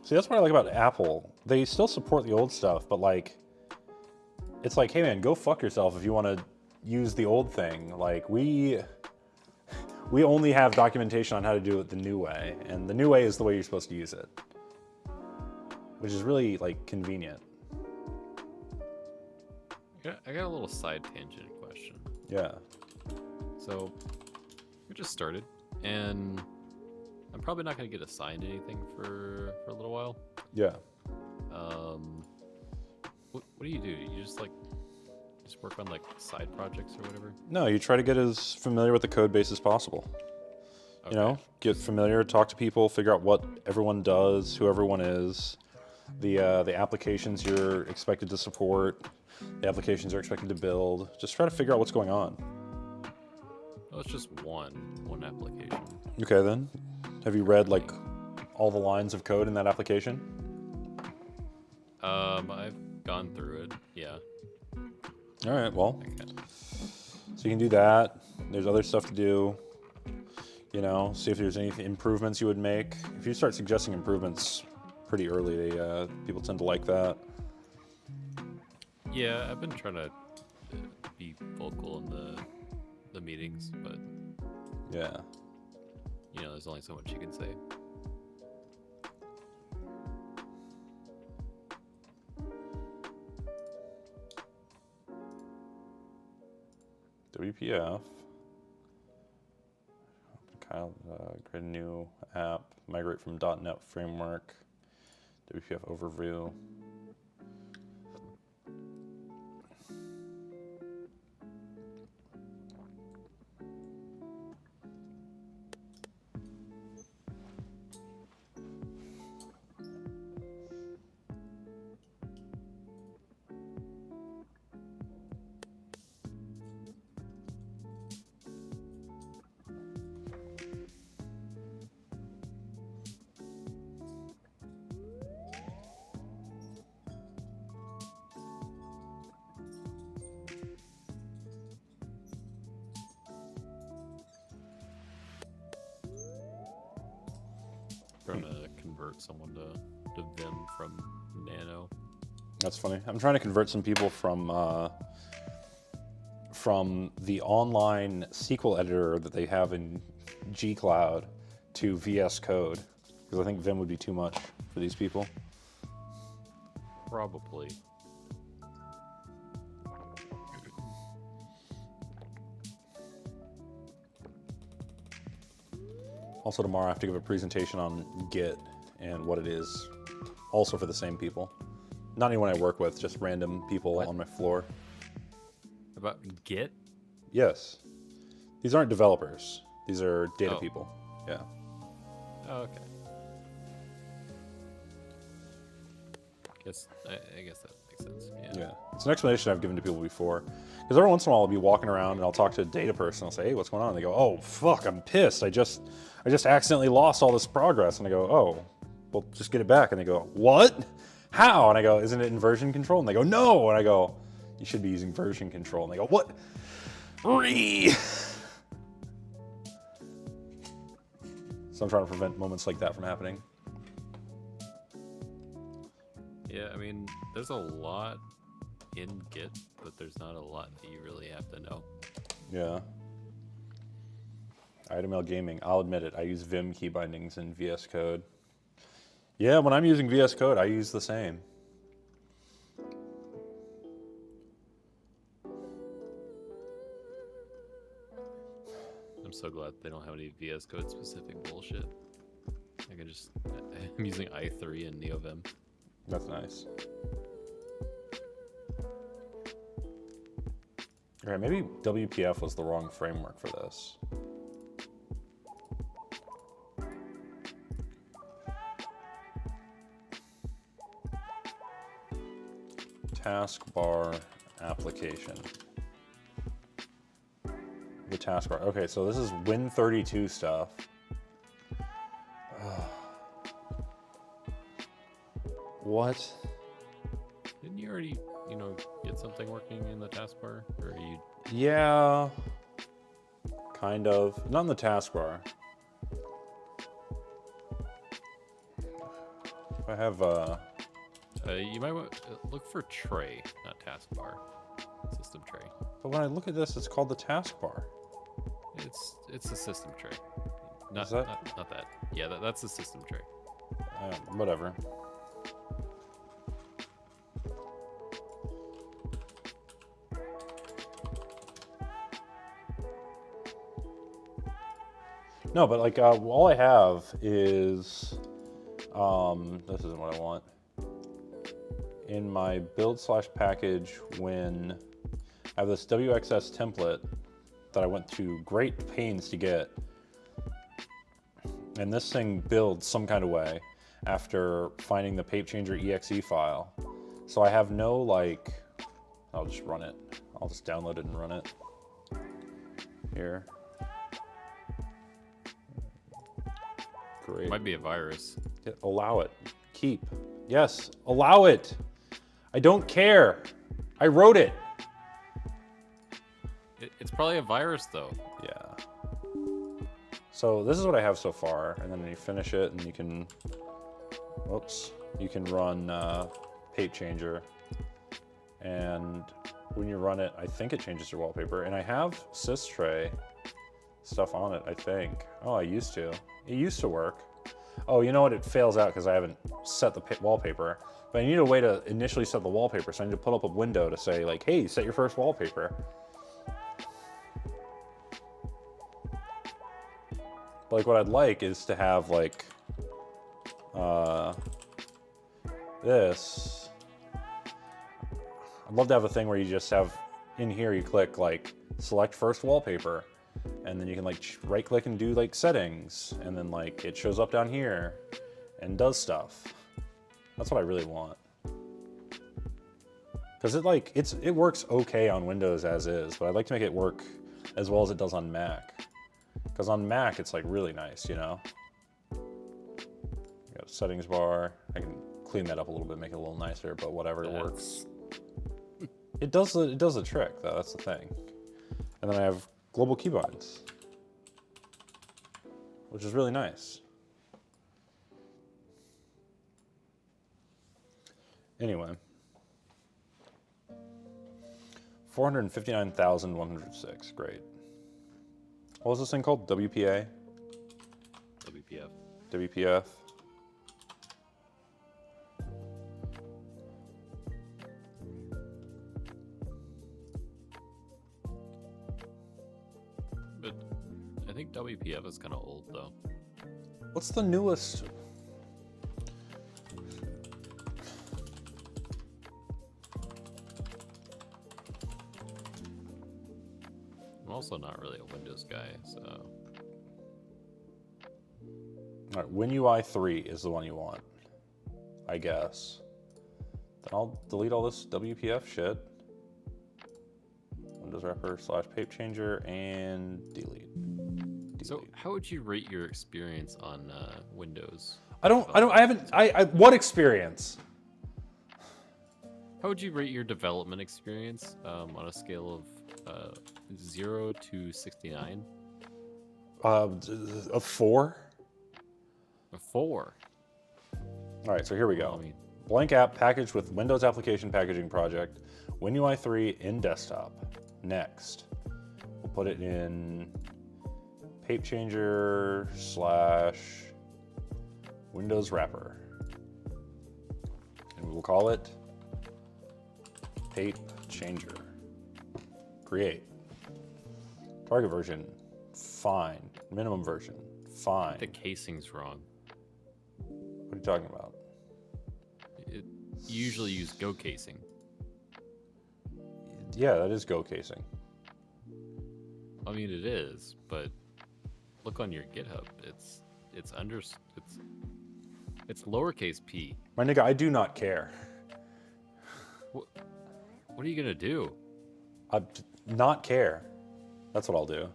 See, that's what I like about Apple. They still support the old stuff, but like, it's like, hey man, go fuck yourself if you want to use the old thing. Like we only have documentation on how to do it the new way, and the new way is the way you're supposed to use it, which is really like convenient. I got a little side tangent question. Yeah. So we just started, and I'm probably not going to get assigned anything for a little while. Yeah. What do? You just work on like side projects or whatever? No, you try to get as familiar with the code base as possible. Okay. You know, get familiar, talk to people, figure out what everyone does, who everyone is, the applications you're expected to support, the applications you're expected to build. Just try to figure out what's going on. Oh, it's just one application. Okay, then. Have you read like all the lines of code in that application? I've gone through it. Yeah. All right, well, Okay. so you can do that. There's other stuff to do. You know, see if there's any improvements you would make. If you start suggesting improvements pretty early, people tend to like that. Yeah, I've been trying to be vocal in the meetings, but Yeah. you know, there's only so much you can say. WPF. Create a new app. Migrate from .NET framework. WPF overview. Trying to convert someone to Vim from Nano. That's funny. I'm trying to convert some people from the online SQL editor that they have in G Cloud to VS Code, because I think Vim would be too much for these people. Probably. Also tomorrow I have to give a presentation on Git and what it is, also for the same people. Not anyone I work with, just random people on my floor. About Git? Yes. These aren't developers. These are data Oh. people. Yeah. Oh, okay. I guess that makes sense. Yeah. Yeah. It's an explanation I've given to people before. Because every once in a while I'll be walking around and I'll talk to a data person. I'll say, hey, what's going on? And they go, oh, fuck, I'm pissed. I just accidentally lost all this progress. And I go, oh, well, just get it back. And they go, what? How? And I go, isn't it in version control? And they go, no. And I go, you should be using version control. And they go, what? So I'm trying to prevent moments like that from happening. Yeah, I mean, there's a lot in Git, but there's not a lot that you really have to know. Yeah. IDML Gaming, I'll admit it, I use Vim key bindings in VS Code. Yeah, when I'm using VS Code, I use the same. I'm so glad they don't have any VS Code specific bullshit. I can just, I'm using i3 and NeoVim. That's nice. All right, maybe WPF was the wrong framework for this. Taskbar application. The taskbar. Okay, so this is Win32 stuff. What? Didn't you already, get something working in the taskbar? Or are you... Yeah, kind of. Not in the taskbar. I have you might want to look for tray, not taskbar. System tray. but when I look at this, it's called the taskbar. It's a system tray. Is that? Not that. Yeah, that's the system tray. Whatever. No, but like all I have is this isn't what I want. In my build/package when I have this WXS template that I went to great pains to get. And this thing builds some kind of way after finding the Papechanger exe file. So I have no like, I'll just run it. I'll just download it and run it. Here. Great. Might be a virus. Yeah, allow it. Keep. Yes, allow it. I don't care. I wrote it. It's probably a virus though. Yeah. So this is what I have so far, and then you finish it, and you can, whoops, you can run Papechanger, and when you run it, I think it changes your wallpaper, and I have systray stuff on it, I think. Oh, I used to. It used to work. Oh, you know what? It fails out because I haven't set the wallpaper, but I need a way to initially set the wallpaper, so I need to put up a window to say like, hey, set your first wallpaper. But like what I'd like is to have like this. I'd love to have a thing where you just have in here you click like select first wallpaper, and then you can like right click and do like settings, and then like it shows up down here and does stuff. That's what I really want. Because it works okay on Windows as is, but I'd like to make it work as well as it does on Mac. Because on Mac, it's like really nice, you know? Got a settings bar. I can clean that up a little bit, make it a little nicer, but whatever, it works. It does the trick, though, that's the thing. And then I have global keybinds, which is really nice. Anyway. 459,106, great. What was this thing called? WPA? WPF. WPF. But I think WPF is kind of old though. What's the newest? I'm also not really a Windows guy, so. All right, WinUI 3 is the one you want, I guess. Then I'll delete all this WPF shit. Windows wrapper / Papechanger and delete. So how would you rate your experience on Windows? What experience? How would you rate your development experience on a scale of 0 to 69? A 4? A 4. All right, so here we Well, go. I mean, Blank app packaged with Windows Application Packaging Project, WinUI 3 in desktop. Next, we'll put it in Papechanger / Windows Wrapper. And we will call it Papechanger. Create. Target version, fine. Minimum version, fine. the casing's wrong. What are you talking about? You usually use Go casing. Yeah, that is Go casing. I mean, it is, but look on your GitHub. It's lowercase p. My nigga, I do not care. What are you gonna do? I not care. That's what I'll do.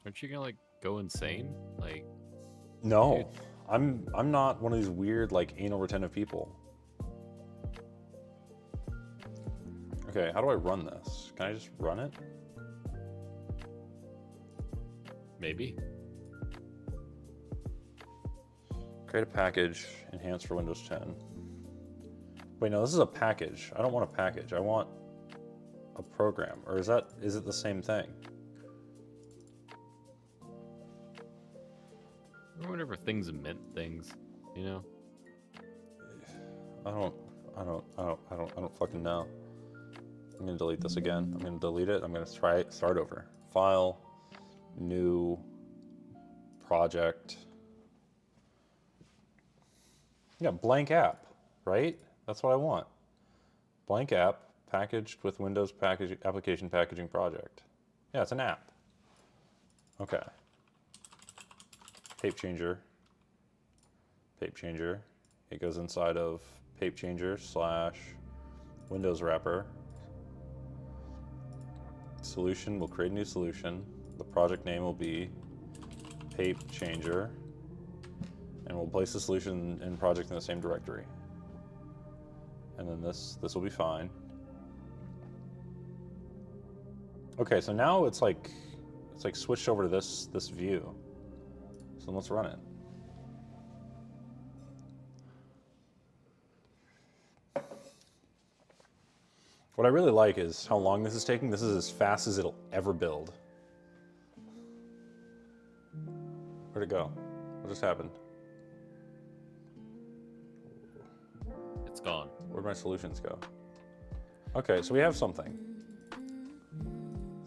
Aren't you gonna like go insane? Like, No, dude. I'm not one of these weird like anal retentive people. Okay, how do I run this? Can I just run it? maybe. Create a package, enhance for Windows 10. Wait, no, this is a package. I don't want a package. I want a program. Or is it the same thing? Or whenever things meant things, you know? I don't fucking know. I'm gonna delete this again. I'm gonna delete it. I'm gonna start over. File, new, project. Yeah, blank app, right? That's what I want. Blank app packaged with Windows application packaging project. Yeah, it's an app. Okay. Papechanger. Papechanger. It goes inside of Papechanger / Windows Wrapper. Solution, we'll create a new solution. The project name will be Papechanger. And we'll place the solution and project in the same directory. And then this will be fine. Okay, so now it's like switched over to this view. So let's run it. What I really like is how long this is taking. This is as fast as it'll ever build. Where'd it go? What just happened? It's gone. Where'd my solutions go? Okay, so we have something.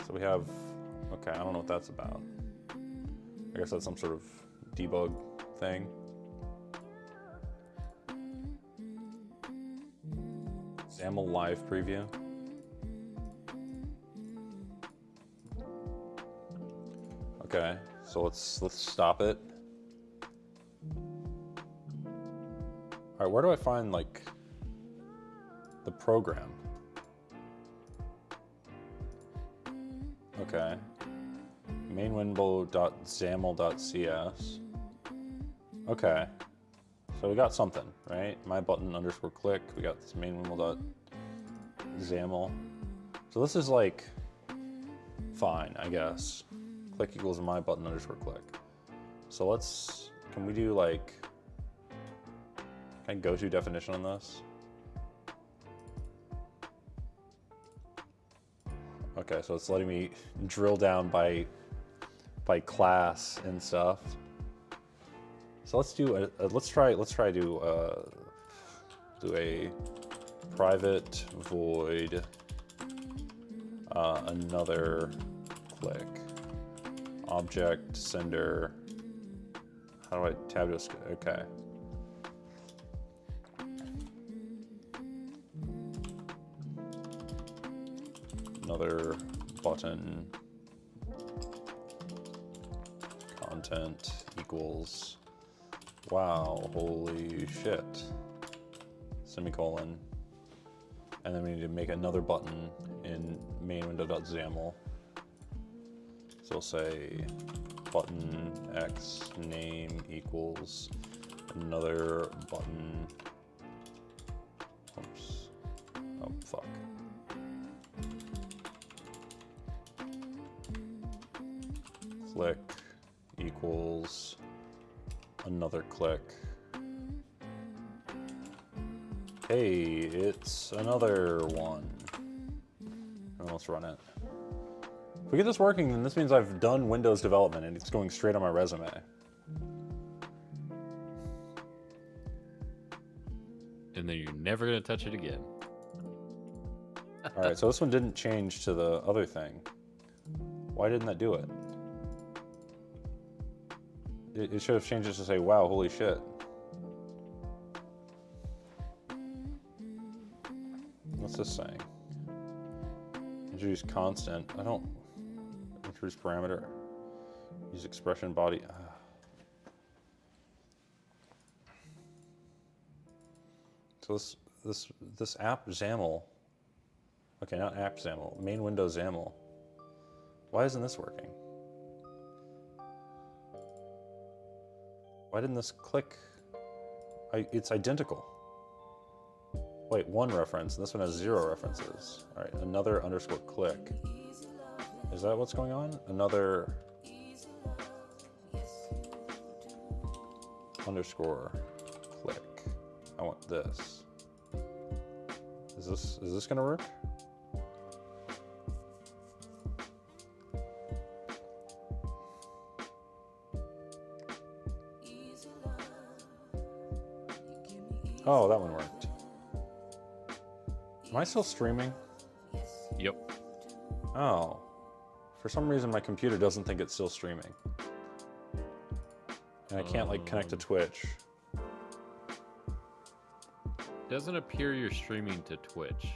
So we have, okay, I don't know what that's about. I guess that's some sort of debug thing. XAML live preview. Okay, so let's stop it. All right, where do I find like the program? Okay. mainwindow.xaml.cs. Okay. So we got something, right? My button _ click. We got this mainwindow.xaml. So this is like fine, I guess. Click equals my button _ click. So can we do like, can I go to definition on this? Okay, so it's letting me drill down by class and stuff. So let's do let's try do a private void another click object sender. How do I tab this? Okay. Another button content equals, wow, holy shit, semicolon. And then we need to make another button in mainwindow.xaml. So we'll say button x name equals another button. Oops. Oh, fuck. Click equals another click. Hey, it's another one. And let's run it. If we get this working, then this means I've done Windows development and it's going straight on my resume. And then you're never going to touch it again. All right, so this one didn't change to the other thing. Why didn't that do it? It should have changed it to say, wow, holy shit. What's this saying? Introduce constant. I don't. Introduce parameter. Use expression body. So this app XAML. Okay, not app XAML. Main window XAML. Why isn't this working? Why didn't this click? It's identical. Wait, one reference, and this one has 0 references. All right, another underscore click. Is that what's going on? Another underscore click. I want this. Is this gonna work? Oh, that one worked. Am I still streaming? Yep. Oh. For some reason, my computer doesn't think it's still streaming. And I can't, like, connect to Twitch. Doesn't appear you're streaming to Twitch.